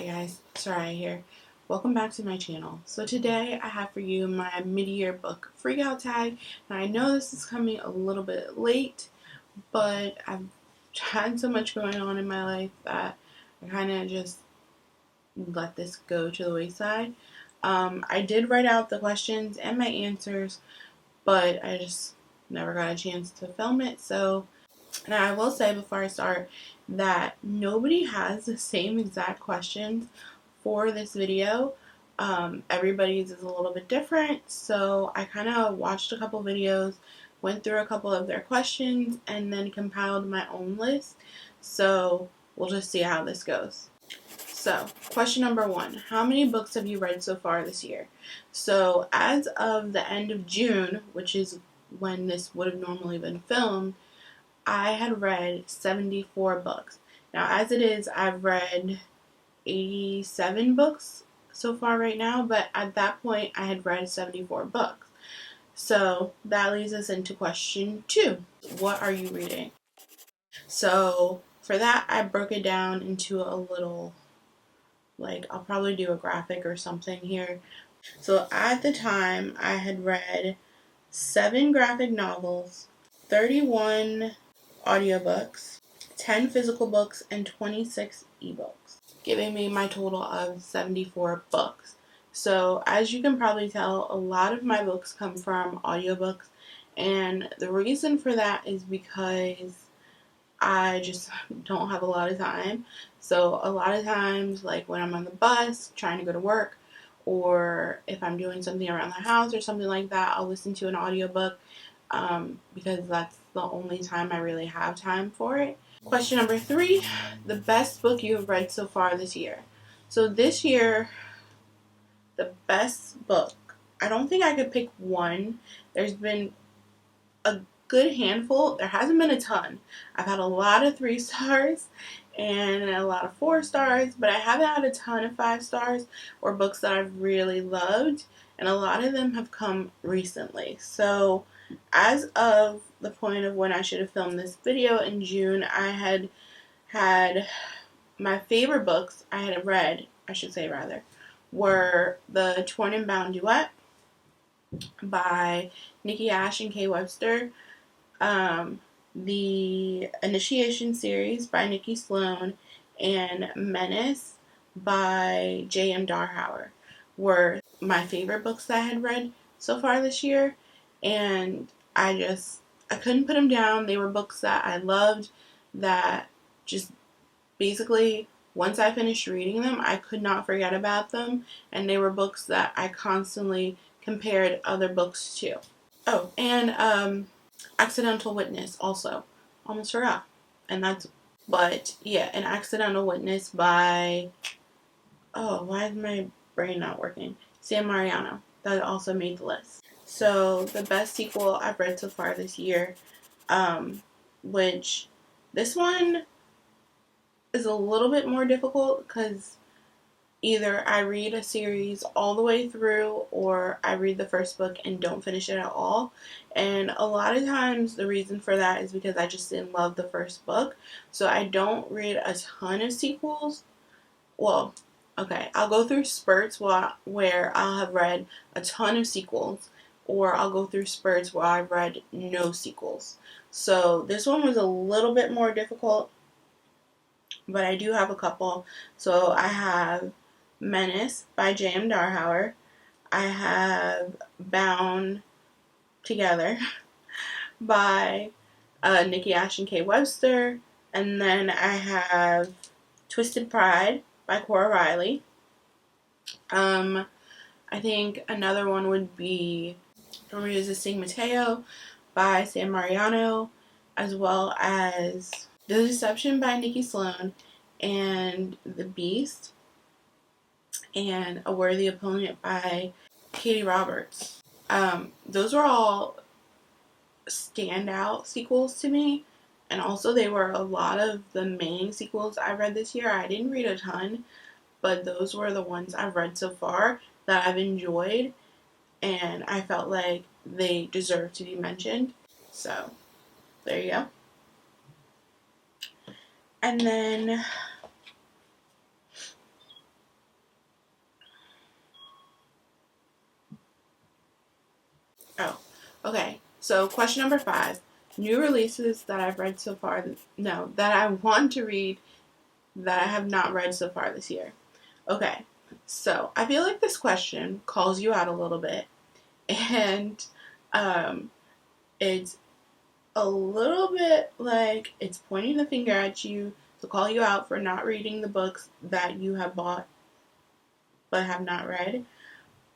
Hi guys, Soraya here. Welcome back to my channel. So today I have for you my mid-year book Freakout tag. Now I know this is coming a little bit late, but I've had so much going on in my life that I kind of just let this go to the wayside. I did write out the questions and my answers, but I just never got a chance to film it. So, and I will say before I start that nobody has the same exact questions for this video. Everybody's is a little bit different, so I kind of watched a couple videos, went through a couple of their questions, and then compiled my own list. So we'll just see how this goes. So, question number 1. How many books have you read so far this year? So, as of the end of June, which is when this would have normally been filmed, I had read 74 books. Now, as it is, I've read 87 books so far right now, but at that point, I had read 74 books. So, that leads us into question 2. What are you reading? So, for that, I broke it down into a little, I'll probably do a graphic or something here. So, at the time, I had read 7 graphic novels, 31 audiobooks, 10 physical books, and 26 ebooks, giving me my total of 74 books. So as you can probably tell, a lot of my books come from audiobooks, and the reason for that is because I just don't have a lot of time. So a lot of times, like when I'm on the bus trying to go to work, or if I'm doing something around the house or something like that, I'll listen to an audiobook because that's the only time I really have time for it. Question number 3, the best book you have read so far this year. So this year, the best book, I don't think I could pick one. There's been a good handful. There hasn't been a ton. I've had a lot of 3 stars and a lot of 4 stars, but I haven't had a ton of 5 stars or books that I've really loved, and a lot of them have come recently. So as of the point of when I should have filmed this video in June, I had my favorite books I had read, were The Torn and Bound Duet by Nikki Ash and Kay Webster, the Initiation series by Nikki Sloan, and Menace by J.M. Darhauer were my favorite books that I had read so far this year, and I couldn't put them down. They were books that I loved, that just basically once I finished reading them, I could not forget about them, and they were books that I constantly compared other books to. Oh, and Accidental Witness also. Almost forgot. An Accidental Witness by, why is my brain not working? Sam Mariano. That also made the list. So, the best sequel I've read so far this year, which this one is a little bit more difficult because either I read a series all the way through or I read the first book and don't finish it at all. And a lot of times the reason for that is because I just didn't love the first book. So I don't read a ton of sequels. Well, okay, I'll go through spurts where I'll have read a ton of sequels, or I'll go through spurts where I've read no sequels. So this one was a little bit more difficult, but I do have a couple. So I have Menace by J.M. Darhauer. I have Bound Together by Nikki Ash and Kay Webster. And then I have Twisted Pride by Cora Riley. I think another one would be Irresistible Mateo by Sam Mariano, as well as The Deception by Nikki Sloan, and The Beast, and A Worthy Opponent by Katie Roberts. Those were all standout sequels to me, and also they were a lot of the main sequels I read this year. I didn't read a ton, but those were the ones I've read so far that I've enjoyed, and I felt like they deserve to be mentioned. So, there you go. And then Okay, so question number 5. New releases that I've read so far, no, that I want to read that I have not read so far this year. Okay, so I feel like this question calls you out a little bit, and it's a little bit like it's pointing the finger at you to call you out for not reading the books that you have bought but have not read.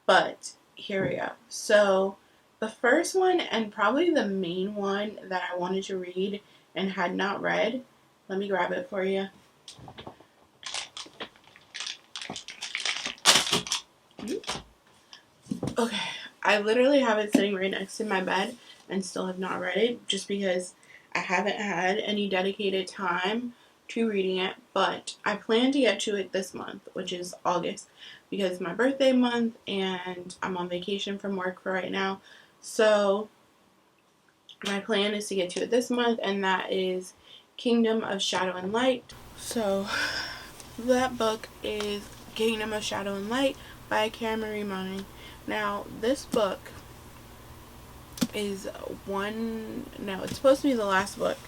But here we go. So the first one, and probably the main one that I wanted to read and had not read, let me grab it for you. Okay, I literally have it sitting right next to my bed and still have not read it just because I haven't had any dedicated time to reading it, but I plan to get to it this month, which is August, because it's my birthday month and I'm on vacation from work for right now. So my plan is to get to it this month, and that is Kingdom of Shadow and Light. So that book is Kingdom of Shadow and Light by Karen Marie Moning. Now, this book is it's supposed to be the last book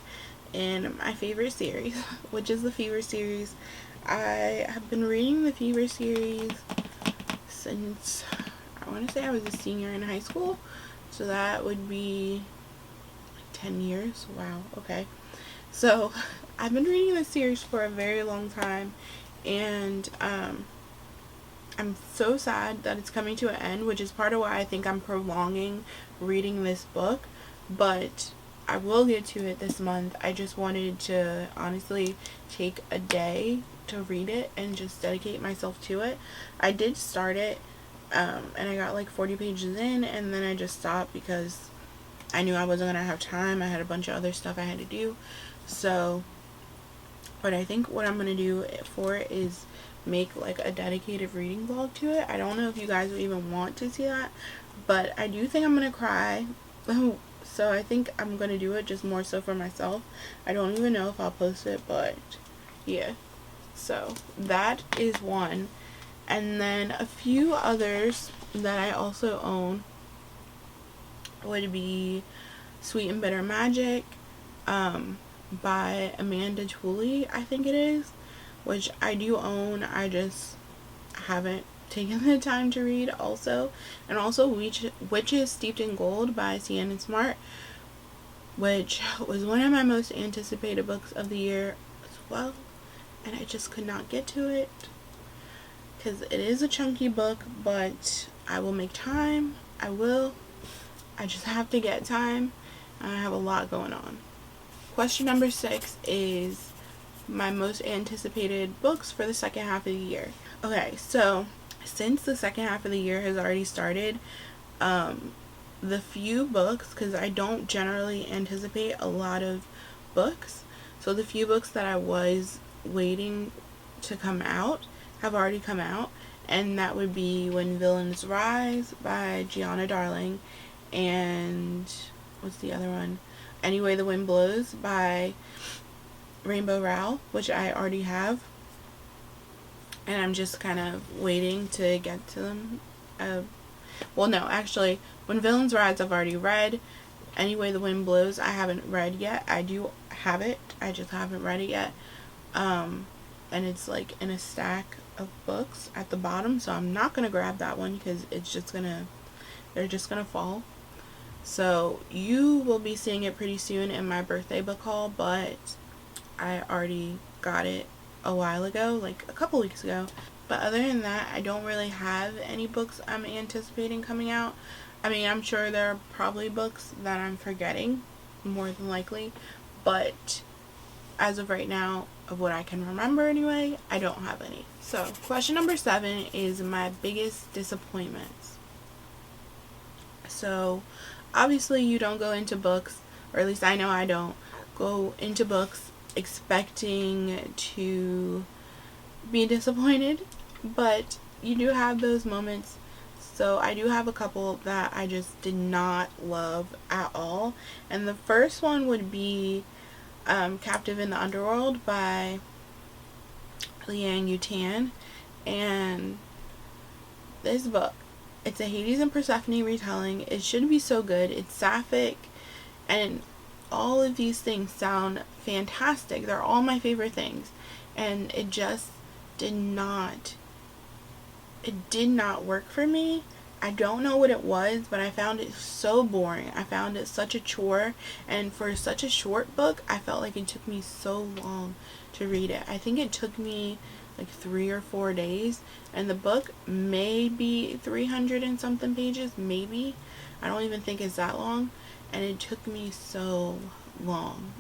in my favorite series, which is the Fever series. I have been reading the Fever series since, I want to say I was a senior in high school, so that would be 10 years. Wow, okay. So, I've been reading this series for a very long time, and I'm so sad that it's coming to an end, which is part of why I think I'm prolonging reading this book, but I will get to it this month. I just wanted to honestly take a day to read it and just dedicate myself to it. I did start it, and I got like 40 pages in, and then I just stopped because I knew I wasn't going to have time. I had a bunch of other stuff I had to do. So, but I think what I'm going to do for it is make like a dedicated reading vlog to it. I don't know if you guys would even want to see that, but I do think I'm going to cry. So I think I'm going to do it just more so for myself. I don't even know if I'll post it, but yeah. So that is one. And then a few others that I also own would be Sweet and Bitter Magic by Amanda Tooley, I think it is, which I do own. I just haven't taken the time to read also. And also Witches Steeped in Gold by Sienna Smart, which was one of my most anticipated books of the year as well, and I just could not get to it because it is a chunky book, but I will make time. I just have to get time. I have a lot going on. Question number 6 is my most anticipated books for the second half of the year. Okay, so since the second half of the year has already started, the few books, because I don't generally anticipate a lot of books, so the few books that I was waiting to come out have already come out, and that would be When Villains Rise by Gianna Darling, and what's the other one? Any Way the Wind Blows by Rainbow Rowell, which I already have, and I'm just kind of waiting to get to them. Well, no, actually, When Villains Rise I've already read. Any Way the Wind Blows I haven't read yet. I do have it, I just haven't read it yet. And it's like in a stack of books at the bottom, so I'm not gonna grab that one because they're just gonna fall. So you will be seeing it pretty soon in my birthday book haul, but I already got it a while ago, like a couple weeks ago. But other than that, I don't really have any books I'm anticipating coming out. I mean, I'm sure there are probably books that I'm forgetting, more than likely, but as of right now, of what I can remember anyway, I don't have any. So, question number 7 is my biggest disappointments. So, obviously you don't go into books, or at least I know I don't, go into books expecting to be disappointed, but you do have those moments. So I do have a couple that I just did not love at all, and the first one would be Captive in the Underworld by Liang Yutan. And this book It's a Hades and Persephone retelling. It should be so good. It's sapphic, and all of these things sound fantastic. They're all my favorite things. And it just did not work for me. I don't know what it was, but I found it so boring. I found it such a chore, and for such a short book, I felt like it took me so long to read it. I think it took me like 3 or 4 days, and the book may be 300 and something pages, maybe. I don't even think it's that long, and it took me so long.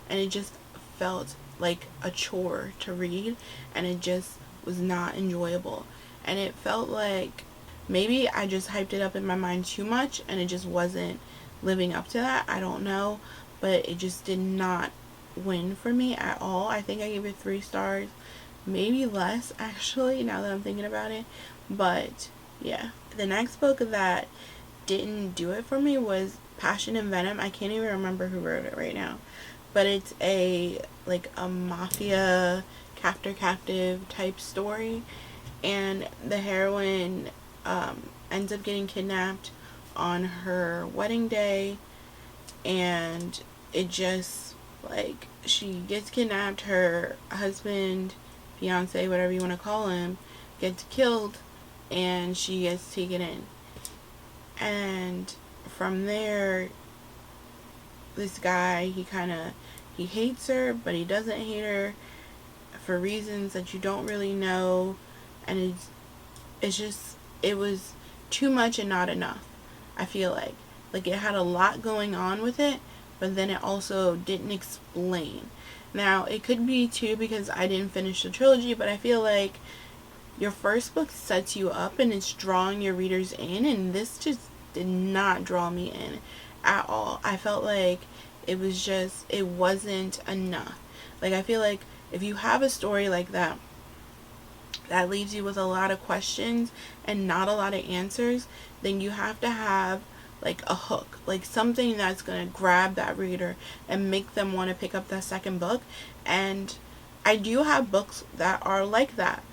And it just felt like a chore to read, and it just was not enjoyable. And it felt like maybe I just hyped it up in my mind too much, and it just wasn't living up to that. I don't know, but it just did not win for me at all. I think I gave it 3 stars, maybe less actually, now that I'm thinking about it. But yeah, the next book that didn't do it for me was Passion and Venom. I can't even remember who wrote it right now, but it's a mafia captive type story, and the heroine ends up getting kidnapped on her wedding day, and it just, like, she gets kidnapped, her husband, fiance, whatever you want to call him, gets killed, and she gets taken in. And from there, this guy, he hates her, but he doesn't hate her for reasons that you don't really know, and it was too much and not enough. I feel like it had a lot going on with it, but then it also didn't explain. Now, it could be too because I didn't finish the trilogy, but I feel like your first book sets you up and it's drawing your readers in, and this just did not draw me in at all. I felt like it wasn't enough. Like, I feel like if you have a story like that leaves you with a lot of questions and not a lot of answers, then you have to have like a hook, like something that's going to grab that reader and make them want to pick up that second book. And I do have books that are like that,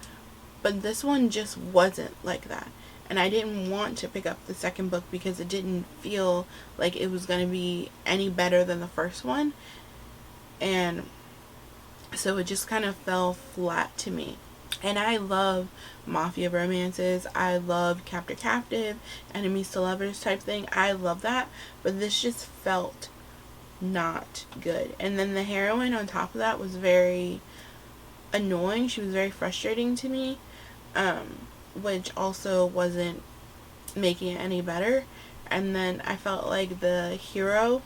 but this one just wasn't like that. And I didn't want to pick up the second book because it didn't feel like it was going to be any better than the first one. And so it just kind of fell flat to me. And I love mafia romances. I love captive, enemies to lovers type thing. I love that. But this just felt not good. And then the heroine on top of that was very annoying. She was very frustrating to me, which also wasn't making it any better. And then I felt like the hero,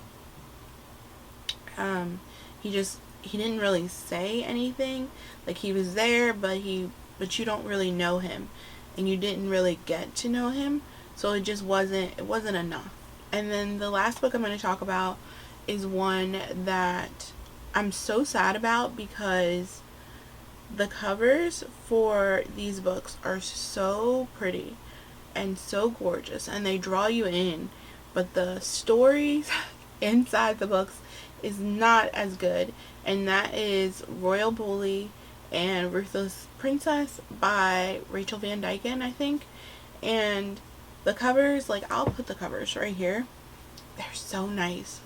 he didn't really say anything. Like, he was there, but you don't really know him, and you didn't really get to know him, so it wasn't enough. And then the last book I'm going to talk about is one that I'm so sad about because the covers for these books are so pretty and so gorgeous, and they draw you in, but the stories inside the books is not as good, and that is Royal Bully and Ruthless Princess by Rachel Van Dyken, I think. And the covers, like, I'll put the covers right here. They're so nice.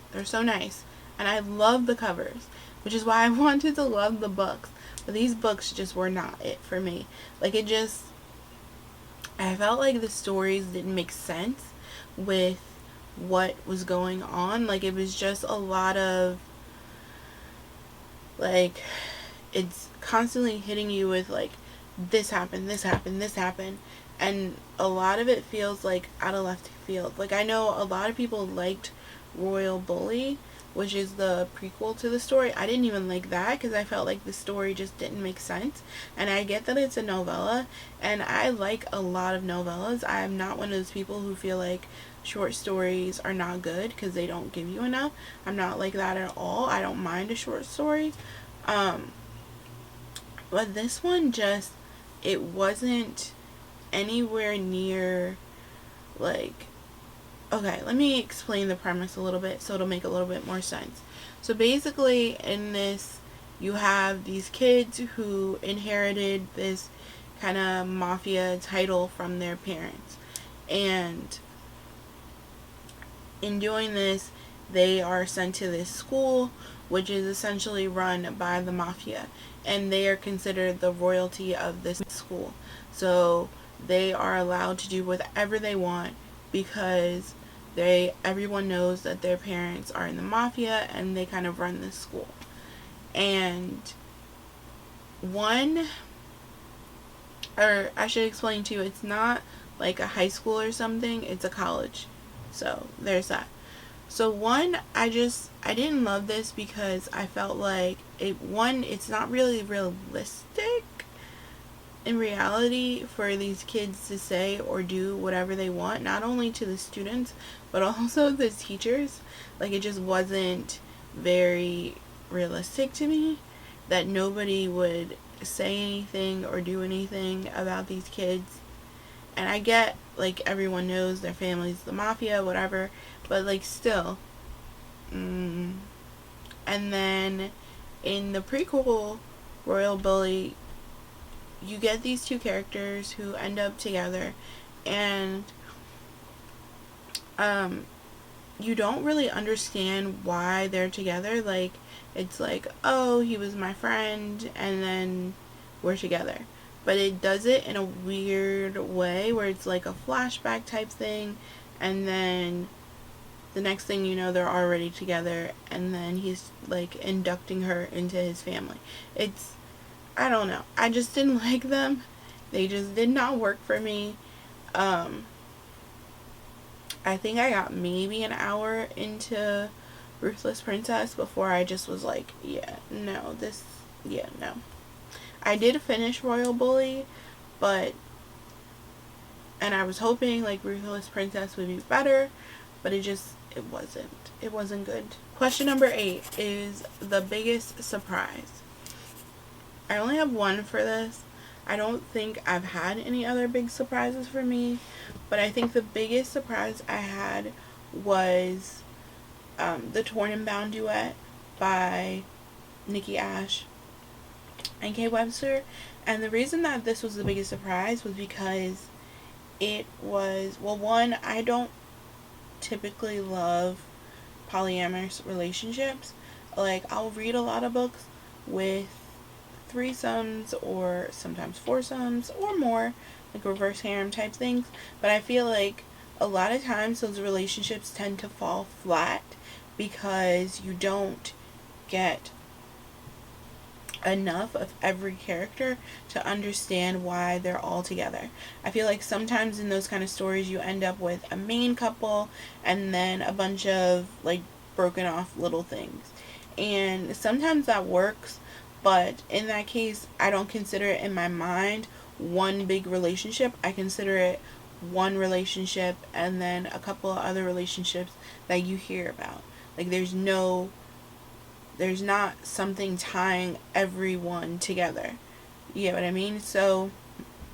And I love the covers, which is why I wanted to love the books. But these books just were not it for me. Like, I felt like the stories didn't make sense with what was going on. Like, it was just a lot of, like, it's constantly hitting you with, like, this happened, and a lot of it feels like out of left field. Like, I know a lot of people liked Royal Bully, which is the prequel to the story. I didn't even like that because I felt like the story just didn't make sense. And I get that it's a novella, and I like a lot of novellas. I am not one of those people who feel like short stories are not good because they don't give you enough. I'm not like that at all. I don't mind a short story. But this one just, it wasn't anywhere near, like, okay, let me explain the premise a little bit so it'll make a little bit more sense. So basically, in this, you have these kids who inherited this kind of mafia title from their parents. And in doing this, they are sent to this school, which is essentially run by the mafia, and they are considered the royalty of this school. So they are allowed to do whatever they want because everyone knows that their parents are in the mafia and they kind of run this school. And I should explain to you, it's not like a high school or something, it's a college. So there's that. So I didn't love this because I felt like it's not really realistic in reality for these kids to say or do whatever they want, not only to the students but also the teachers. Like, it just wasn't very realistic to me that nobody would say anything or do anything about these kids. And I get, like, everyone knows their family's the mafia, whatever, but, like, still. And then in the prequel, Royal Bully, you get these two characters who end up together, and you don't really understand why they're together. Like, it's like, oh, he was my friend, and then we're together. But it does it in a weird way where it's like a flashback type thing, and then the next thing you know, they're already together, and then he's like inducting her into his family. I don't know. I just didn't like them. They just did not work for me. I think I got maybe an hour into Ruthless Princess before I just was like, no. I did finish Royal Bully, and I was hoping like Ruthless Princess would be better, but it wasn't. It wasn't good. Question number 8 is the biggest surprise. I only have one for this. I don't think I've had any other big surprises for me, but I think the biggest surprise I had was the Torn and Bound duet by Nikki Ash and Kay Webster. And the reason that this was the biggest surprise was because it was, well, one, I don't typically love polyamorous relationships. Like, I'll read a lot of books with threesomes or sometimes foursomes or more, like reverse harem type things, but I feel like a lot of times those relationships tend to fall flat because you don't get enough of every character to understand why they're all together. I feel like sometimes in those kind of stories you end up with a main couple and then a bunch of like broken off little things, and sometimes that works, but in that case I don't consider it in my mind one big relationship. I consider it one relationship and then a couple of other relationships that you hear about. Like, there's not something tying everyone together. You get what I mean? So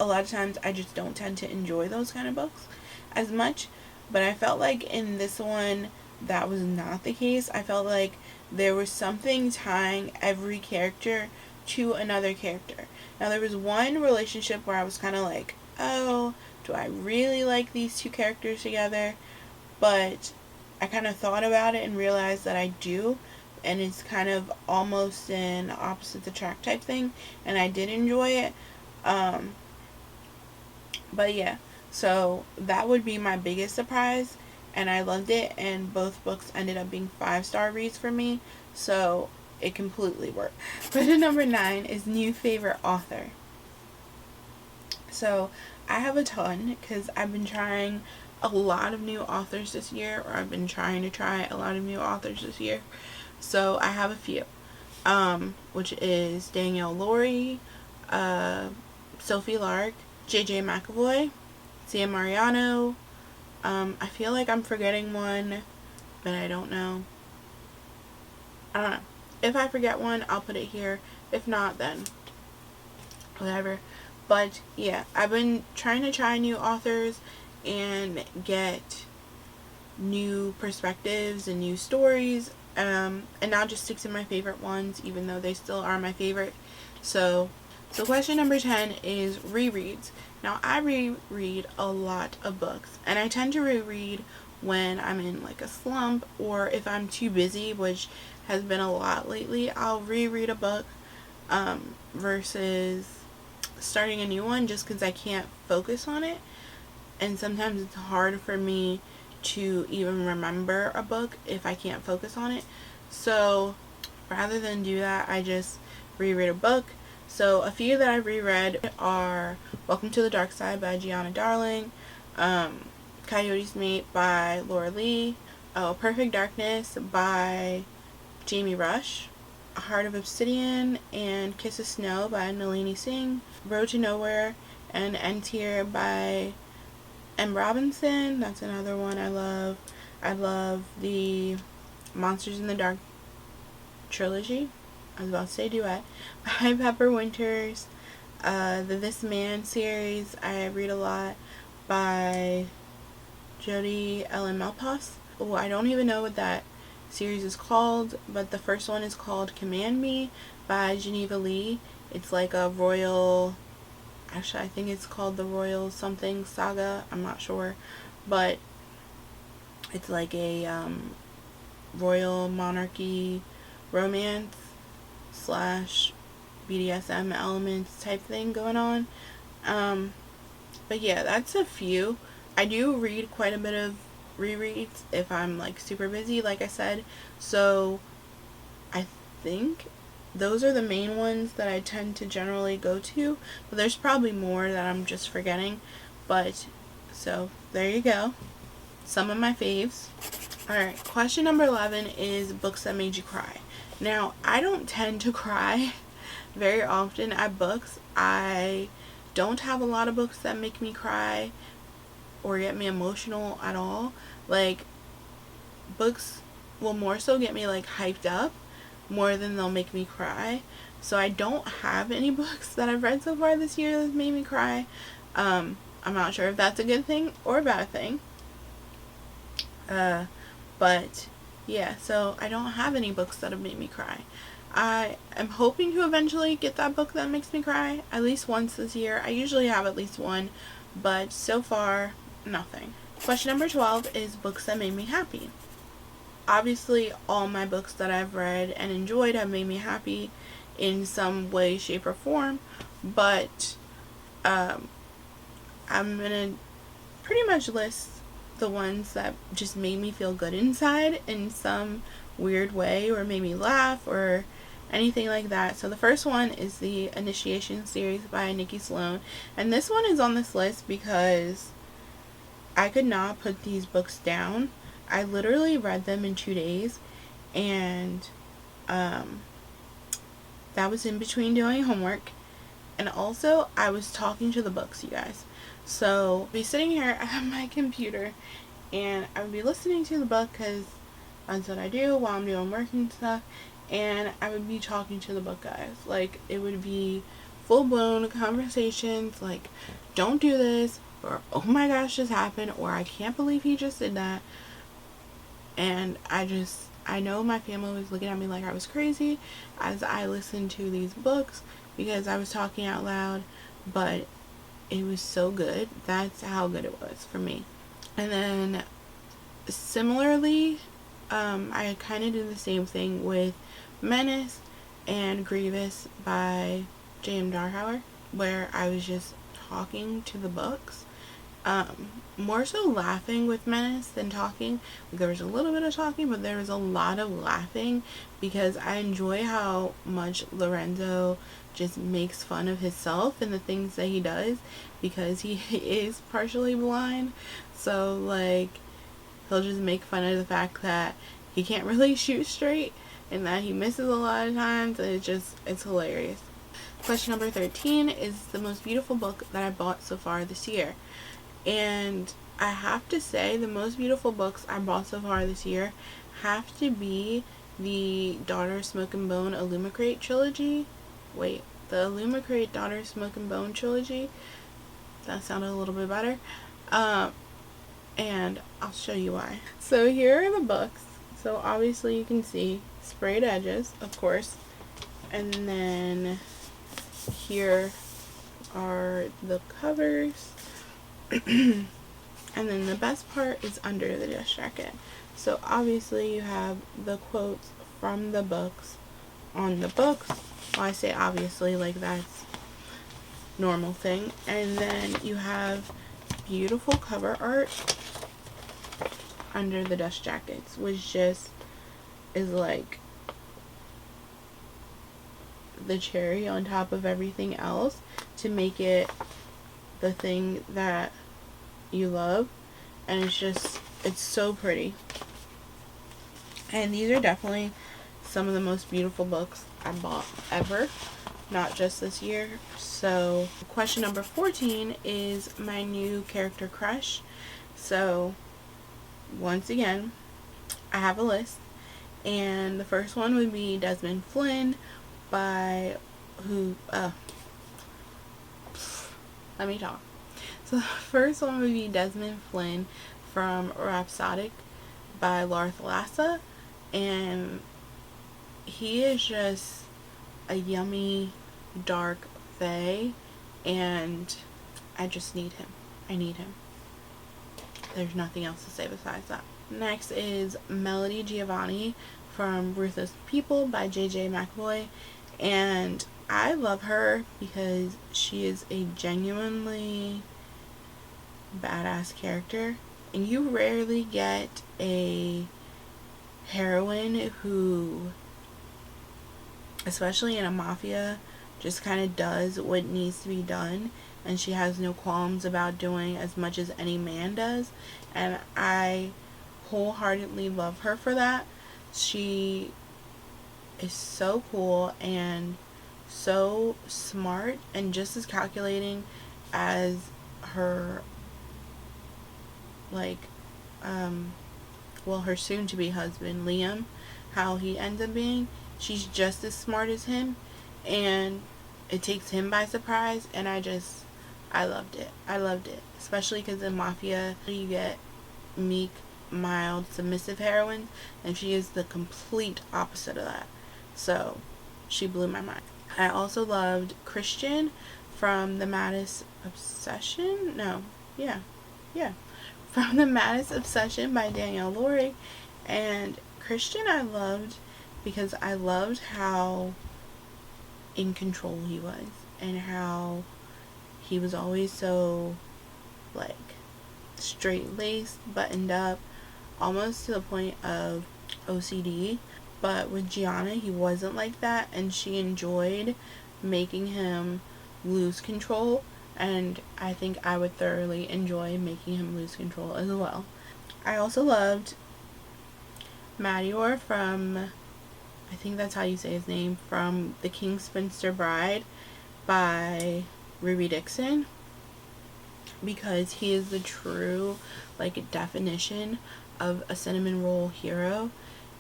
a lot of times I just don't tend to enjoy those kind of books as much. But I felt like in this one that was not the case. I felt like there was something tying every character to another character. Now, there was one relationship where I was kind of like, oh, do I really like these two characters together? But I kind of thought about it and realized that I do, and it's kind of almost an opposite attract type thing, and I did enjoy it. But yeah, so that would be my biggest surprise, and I loved it, and both books ended up being 5-star reads for me, so it completely worked. Question number 9 is new favorite author. So I have a ton because I've been trying a lot of new authors this year, or I've been trying to try a lot of new authors this year. So I have a few, which is Danielle Laurie, Sophie Lark, JJ McAvoy, Sia Mariano. I feel like I'm forgetting one, but I don't know. If I forget one, I'll put it here. If not, then whatever. But yeah, I've been trying to try new authors and get new perspectives and new stories, and not just stick to my favorite ones, even though they still are my favorite. So So question number 10 is rereads. Now I reread a lot of books, and I tend to reread when I'm in like a slump, or if I'm too busy, which has been a lot lately. I'll reread a book versus starting a new one, just because I can't focus on it, and sometimes it's hard for me to even remember a book if I can't focus on it. So rather than do that, I just reread a book. So a few that I reread are Welcome to the Dark Side by Gianna Darling, Coyote's Mate by Laura Lee, Perfect Darkness by Jamie Rush, Heart of Obsidian and Kiss of Snow by Nalini Singh, Road to Nowhere and Ends Here by M. Robinson. That's another one I love. I love the Monsters in the Dark trilogy. I was about to say duet. By Pepper Winters. The This Man series I read a lot by Jodi Ellen Malpass. Oh, I don't even know what that series is called, but the first one is called Command Me by Geneva Lee. It's like a royal, actually I think it's called the Royal something saga, I'm not sure, but it's like a royal monarchy romance slash BDSM elements type thing going on. But yeah, that's a few. I do read quite a bit of rereads if I'm like super busy, like I said, so I think those are the main ones that I tend to generally go to, but there's probably more that I'm just forgetting. But so there you go, some of my faves. Alright, question number 11 is books that made you cry. Now I don't tend to cry very often at books. I don't have a lot of books that make me cry or get me emotional at all. Like, books will more so get me like hyped up more than they'll make me cry. So I don't have any books that I've read so far this year that made me cry. I'm not sure if that's a good thing or a bad thing. But yeah, so I don't have any books that have made me cry. I am hoping to eventually get that book that makes me cry at least once this year. I usually have at least one, but so far, nothing. Question number 12 is books that made me happy. Obviously, all my books that I've read and enjoyed have made me happy in some way, shape, or form, but I'm going to pretty much list the ones that just made me feel good inside in some weird way, or made me laugh, or anything like that. So the first one is the Initiation series by Nikki Sloan, and this one is on this list because I could not put these books down. I literally read them in 2 days, and that was in between doing homework, and also I was talking to the books, you guys. So I'd be sitting here at my computer and I would be listening to the book because that's what I do while I'm doing work and stuff, and I would be talking to the book, guys. Like, it would be full-blown conversations like, don't do this, or oh my gosh, this happened, or I can't believe he just did that. And I know my family was looking at me like I was crazy as I listened to these books because I was talking out loud, but it was so good. That's how good it was for me. And then similarly, I kind of did the same thing with Menace and Grievous by J.M. Darhauer, where I was just talking to the books. More so laughing with Menace than talking. There was a little bit of talking, but there was a lot of laughing because I enjoy how much Lorenzo just makes fun of himself and the things that he does because he is partially blind. So, like, he'll just make fun of the fact that he can't really shoot straight and that he misses a lot of times, and it's hilarious. Question number 13 is the most beautiful book that I bought so far this year. And I have to say, the most beautiful books I bought so far this year have to be the Daughter Smoke and Bone Illumicrate trilogy. Wait, the Illumicrate Daughter Smoke and Bone trilogy. That sounded a little bit better. And I'll show you why. So here are the books. So obviously you can see sprayed edges, of course. And then here are the covers. And then the best part is under the dust jacket. So obviously you have the quotes from the books on the books. Well, I say obviously, like that's normal thing. And then you have beautiful cover art under the dust jackets, which just is like the cherry on top of everything else to make it the thing that you love. And it's so pretty. And these are definitely some of the most beautiful books I bought ever, not just this year. So question number 14 is my new character crush. So once again, I have a list, and the first one would be Desmond Flynn by let me talk. So the first one would be Desmond Flynn from Rhapsodic by Laura Thalassa, and he is just a yummy dark fae, and I just need him. I need him. There's nothing else to say besides that. Next is Melody Giovanni from Ruthless People by J.J. McAvoy, and I love her because she is a genuinely badass character, and you rarely get a heroine who, especially in a mafia, just kind of does what needs to be done, and she has no qualms about doing as much as any man does, and I wholeheartedly love her for that. She is so cool and so smart and just as calculating as her her soon-to-be husband Liam, how he ends up being. She's just as smart as him, and it takes him by surprise, and I loved it. I loved it, especially because in Mafia you get meek, mild, submissive heroines, and she is the complete opposite of that. So she blew my mind. I also loved Christian from the Mattis Obsession. From the Mattis Obsession by Danielle Laurie. And Christian I loved because I loved how in control he was, and how he was always so like straight-laced, buttoned up, almost to the point of OCD. But with Gianna, he wasn't like that, and she enjoyed making him lose control, and I think I would thoroughly enjoy making him lose control as well. I also loved Madior from, I think that's how you say his name, from The King's Spinster Bride by Ruby Dixon, because he is the true definition of a cinnamon roll hero.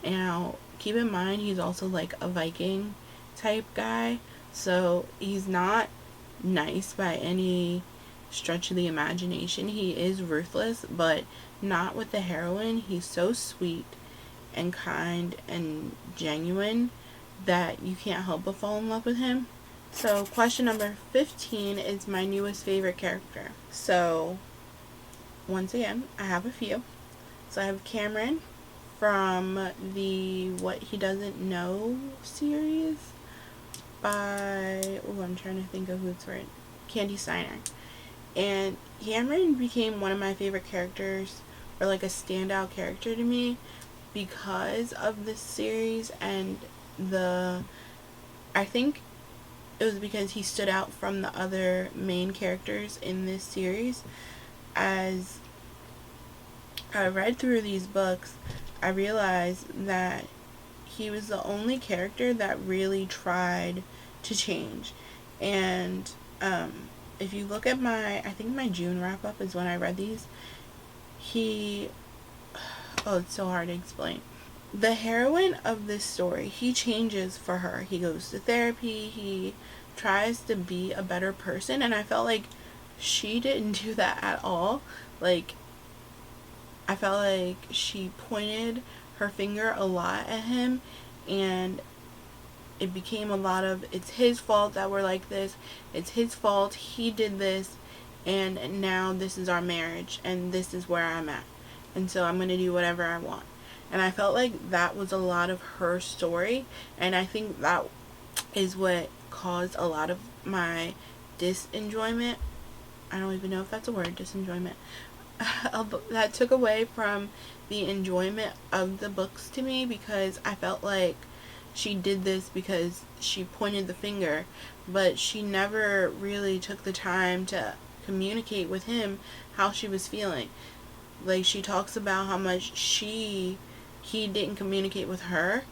Now keep in mind he's also like a Viking type guy, so he's not nice by any stretch of the imagination. He is ruthless, but not with the heroine. He's so sweet and kind and genuine that you can't help but fall in love with him. So question number 15 is my newest favorite character. So once again, I have a few. So I have Cameron from the What He Doesn't Know series by, I'm trying to think of who it's written, Candy Steiner. And Cameron became one of my favorite characters, or like a standout character to me, because of this series, and I think it was because he stood out from the other main characters in this series. As I read through these books, I realized that he was the only character that really tried to change. And if you look at I think my June wrap up is when I read these, it's so hard to explain. The heroine of this story, he changes for her. He goes to therapy, he tries to be a better person, and I felt like she didn't do that at all. Like, I felt like she pointed her finger a lot at him, and it became a lot of, it's his fault that we're like this, it's his fault, he did this, and now this is our marriage, and this is where I'm at, and so I'm going to do whatever I want. And I felt like that was a lot of her story, and I think that is what caused a lot of my disenjoyment. I don't even know if that's a word, disenjoyment. That took away from the enjoyment of the books to me, because I felt like she did this because she pointed the finger, but she never really took the time to communicate with him how she was feeling. Like, she talks about how much he didn't communicate with her,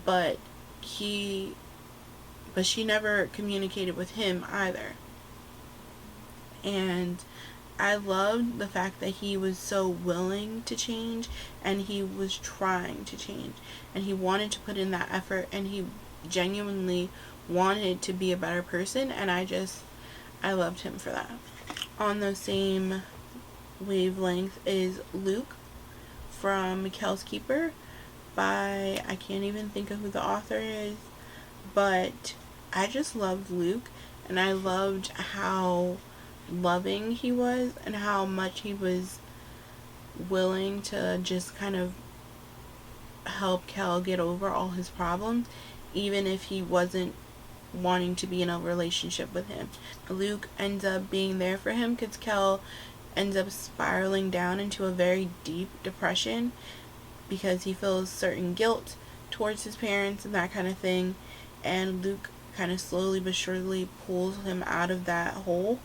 but she never communicated with him either. And I loved the fact that he was so willing to change, and he was trying to change, and he wanted to put in that effort, and he genuinely wanted to be a better person, and I loved him for that. On the same wavelength is Luke from Mikkel's Keeper by, I can't even think of who the author is, but I just loved Luke, and I loved how loving he was, and how much he was willing to just kind of help Kel get over all his problems, even if he wasn't wanting to be in a relationship with him. Luke ends up being there for him because Kel ends up spiraling down into a very deep depression because he feels certain guilt towards his parents and that kind of thing, and Luke kind of slowly but surely pulls him out of that hole.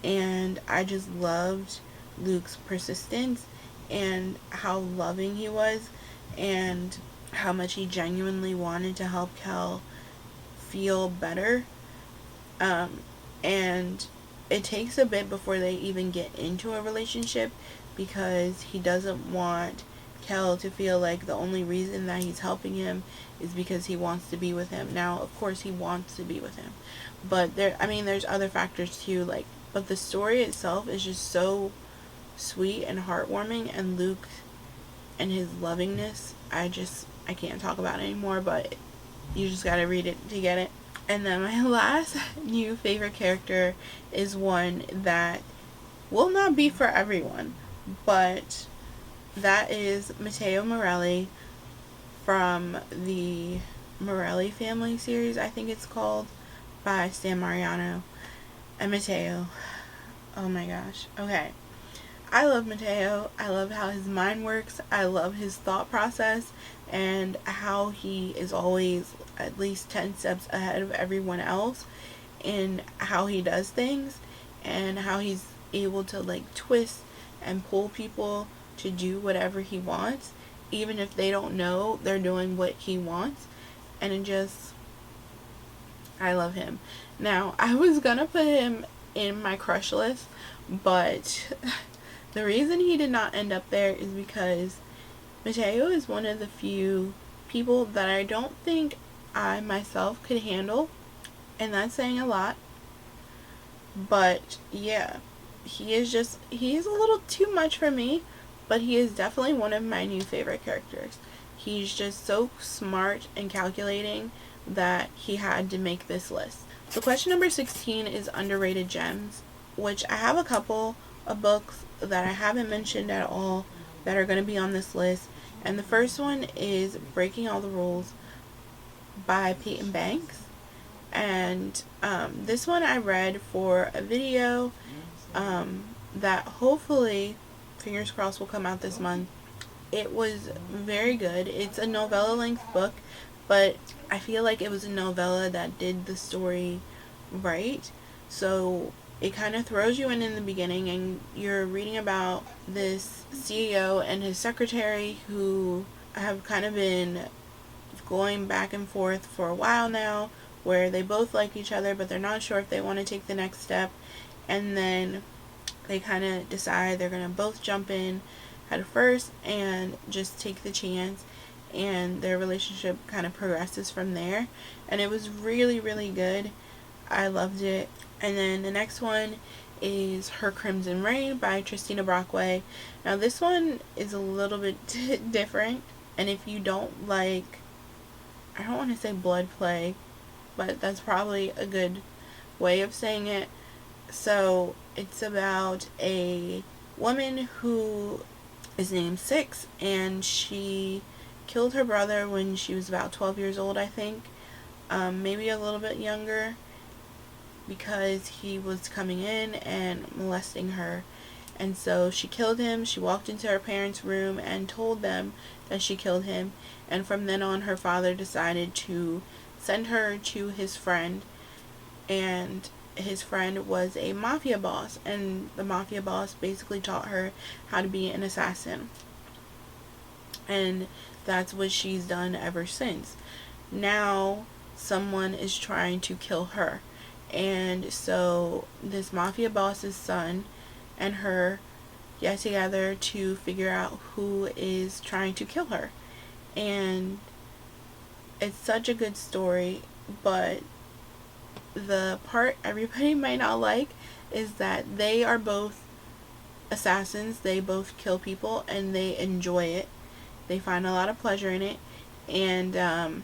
And I just loved Luke's persistence, and how loving he was, and how much he genuinely wanted to help Kel feel better. And it takes a bit before they even get into a relationship, because he doesn't want Kel to feel like the only reason that he's helping him is because he wants to be with him. Now, of course, he wants to be with him, but there's other factors too, like, but the story itself is just so sweet and heartwarming, and Luke and his lovingness, I can't talk about it anymore, but you just gotta read it to get it. And then my last new favorite character is one that will not be for everyone, but that is Matteo Morelli from the Morelli Family series, I think it's called, by Stan Mariano. And Matteo, oh my gosh, okay. I love Matteo. I love how his mind works. I love his thought process, and how he is always at least 10 steps ahead of everyone else in how he does things, and how he's able to like twist and pull people to do whatever he wants, even if they don't know they're doing what he wants. And I love him. Now, I was gonna put him in my crush list, but the reason he did not end up there is because Matteo is one of the few people that I don't think I myself could handle, and that's saying a lot. But yeah, he is a little too much for me, but he is definitely one of my new favorite characters. He's just so smart and calculating that he had to make this list. So question number 16 is underrated gems, which I have a couple of books that I haven't mentioned at all that are going to be on this list. And the first one is Breaking All the Rules by Peyton Banks. And this one I read for a video that hopefully, fingers crossed, will come out this month. It was very good. It's a novella length book, but I feel like it was a novella that did the story right. So it kind of throws you in the beginning, and you're reading about this CEO and his secretary who have kind of been going back and forth for a while now, where they both like each other, but they're not sure if they want to take the next step. And then they kind of decide they're going to both jump in head first and just take the chance, and their relationship kind of progresses from there. And it was really, really good. I loved it. And then the next one is Her Crimson Rain by Tristina Brockway. Now this one is a little bit different, and if you don't like, I don't want to say blood plague, but that's probably a good way of saying it. So it's about a woman who is named Six, and she killed her brother when she was about 12 years old, I think. Maybe a little bit younger, because he was coming in and molesting her. And so she killed him. She walked into her parents' room and told them that she killed him. And from then on, her father decided to send her to his friend. And his friend was a mafia boss. And the mafia boss basically taught her how to be an assassin. And that's what she's done ever since. Now, someone is trying to kill her. And so this mafia boss's son and her get together to figure out who is trying to kill her. And it's such a good story, but the part everybody might not like is that they are both assassins. They both kill people and they enjoy it. They find a lot of pleasure in it. And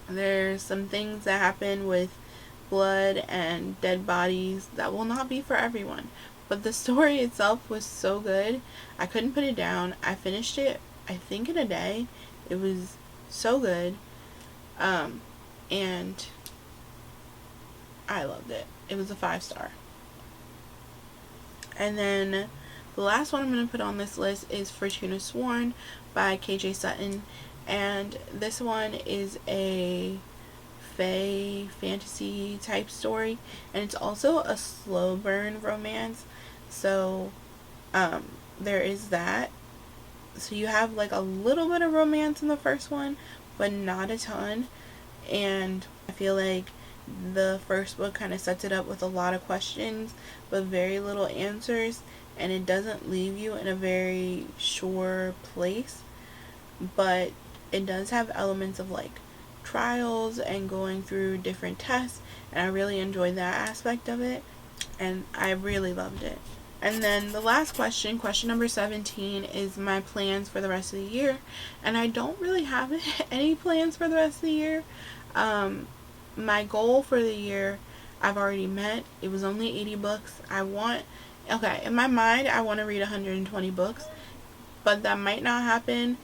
there's some things that happen with blood and dead bodies that will not be for everyone. But the story itself was so good. I couldn't put it down. I finished it, I think, in a day. It was so good. And I loved it. It was a 5-star. And then the last one I'm going to put on this list is Fortuna Sworn by KJ Sutton. And this one is a fae fantasy type story, and it's also a slow burn romance. So there is that. So you have like a little bit of romance in the first one, but not a ton. And I feel like the first book kind of sets it up with a lot of questions but very little answers, and it doesn't leave you in a very sure place. But it does have elements of like trials and going through different tests, and I really enjoyed that aspect of it, and I really loved it. And then the last question, question number 17, is my plans for the rest of the year. And I don't really have any plans for the rest of the year. My goal for the year I've already met. It was only 80 books. In my mind, I want to read 120 books, but that might not happen.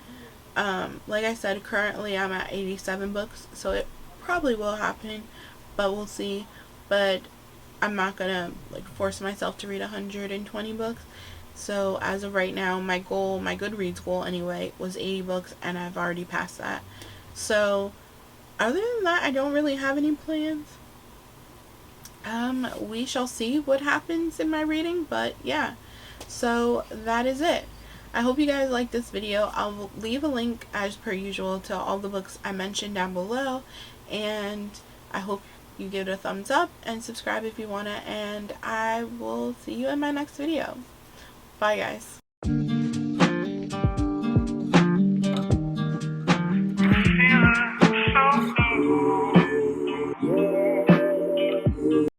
Like I said, currently I'm at 87 books, so it probably will happen, but we'll see. But I'm not gonna force myself to read 120 books. So as of right now, my goal, my Goodreads goal anyway, was 80 books, and I've already passed that. So other than that, I don't really have any plans. We shall see what happens in my reading, but yeah. So that is it. I hope you guys like this video. I'll leave a link as per usual to all the books I mentioned down below, and I hope you give it a thumbs up and subscribe if you want to, and I will see you in my next video. Bye guys.